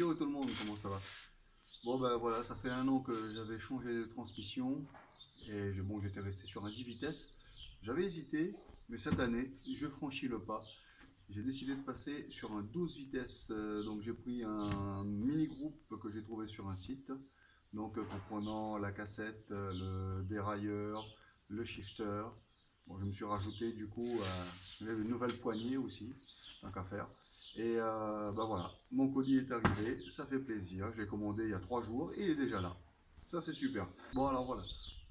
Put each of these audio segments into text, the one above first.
Yo tout le monde, comment ça va? Bon ben voilà, ça fait un an que j'avais changé de transmission et bon, j'étais resté sur un 10 vitesses. J'avais hésité, mais cette année, je franchis le pas. J'ai décidé de passer sur un 12 vitesses, donc j'ai pris un mini-groupe que j'ai trouvé sur un site, donc comprenant la cassette, le dérailleur, le shifter. Bon, je me suis rajouté du coup une nouvelle poignée aussi, tant qu'à faire. Et bah voilà, mon colis est arrivé, ça fait plaisir. J'ai commandé il y a 3 jours et il est déjà là. Ça c'est super. Bon alors voilà.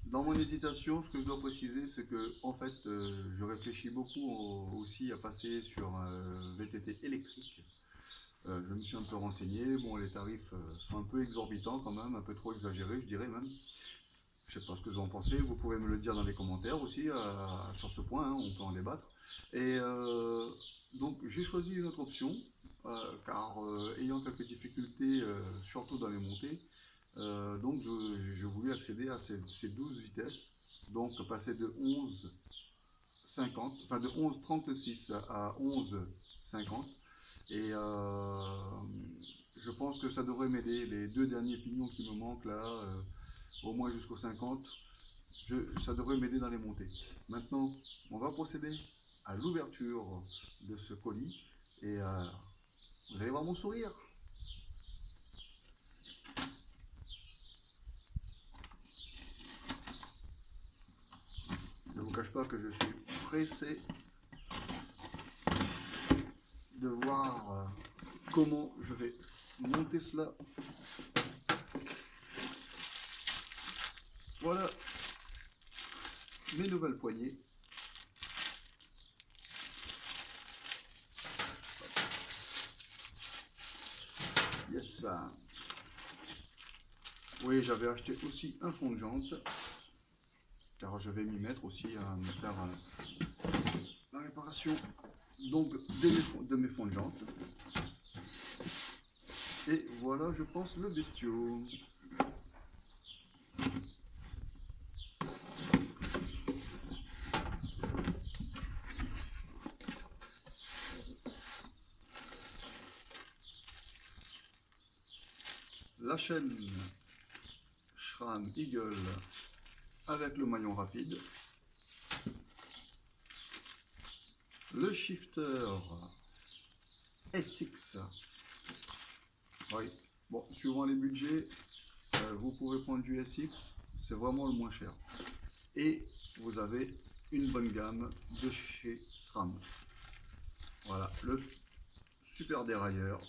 Dans mon hésitation, ce que je dois préciser, c'est que en fait, je réfléchis beaucoup aussi à passer sur un VTT électrique. Je me suis un peu renseigné. Bon, les tarifs sont un peu exorbitants quand même, un peu trop exagérés, je dirais même. Je ne sais pas ce que vous en pensez. Vous pouvez me le dire dans les commentaires aussi sur ce point. Hein, on peut en débattre. Et donc, j'ai choisi une autre option, car ayant quelques difficultés, surtout dans les montées, donc je voulais accéder à ces 12 vitesses, donc passer de 11,50, enfin de 11,36 à 11,50. Et je pense que ça devrait m'aider. Les deux derniers pignons qui me manquent là, au moins jusqu'au 50, ça devrait m'aider dans les montées. Maintenant, on va procéder à l'ouverture de ce colis et vous allez voir mon sourire. Je ne vous cache pas que je suis pressé de voir comment je vais monter cela. Voilà mes nouvelles poignées. Yes. Oui, j'avais acheté aussi un fond de jante, car je vais m'y mettre aussi à me faire la réparation donc de mes fonds de jante. Et voilà, je pense, le bestiau. La chaîne SRAM Eagle avec le maillon rapide. Le shifter SX. Oui, bon, suivant les budgets, vous pouvez prendre du SX, c'est vraiment le moins cher. Et vous avez une bonne gamme de chez SRAM. Voilà, le super dérailleur.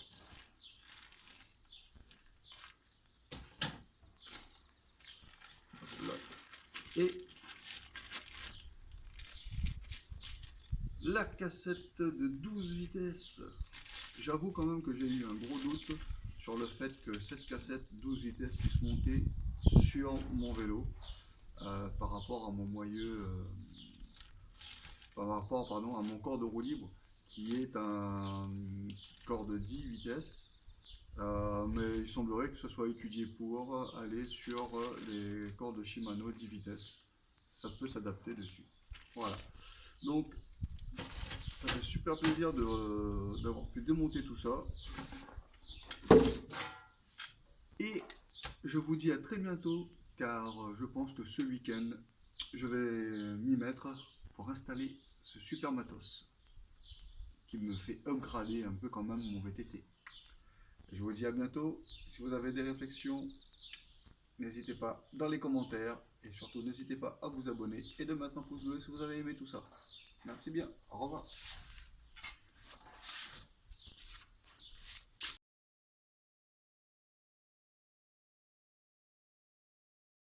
Et la cassette de 12 vitesses. J'avoue quand même que j'ai eu un gros doute sur le fait que cette cassette 12 vitesses puisse monter sur mon vélo par rapport à mon par rapport à mon corps de roue libre qui est un corps de 10 vitesses. Mais il semblerait que ce soit étudié pour aller sur les corps de Shimano 10 vitesses. Ça peut s'adapter dessus. Voilà. Donc, ça fait super plaisir d'avoir pu démonter tout ça. Et je vous dis à très bientôt, car je pense que ce week-end, je vais m'y mettre pour installer ce super matos qui me fait upgrader un peu quand même mon VTT. Je vous dis à bientôt. Si vous avez des réflexions, n'hésitez pas dans les commentaires et surtout n'hésitez pas à vous abonner et de mettre un pouce bleu si vous avez aimé tout ça. Merci bien, au revoir.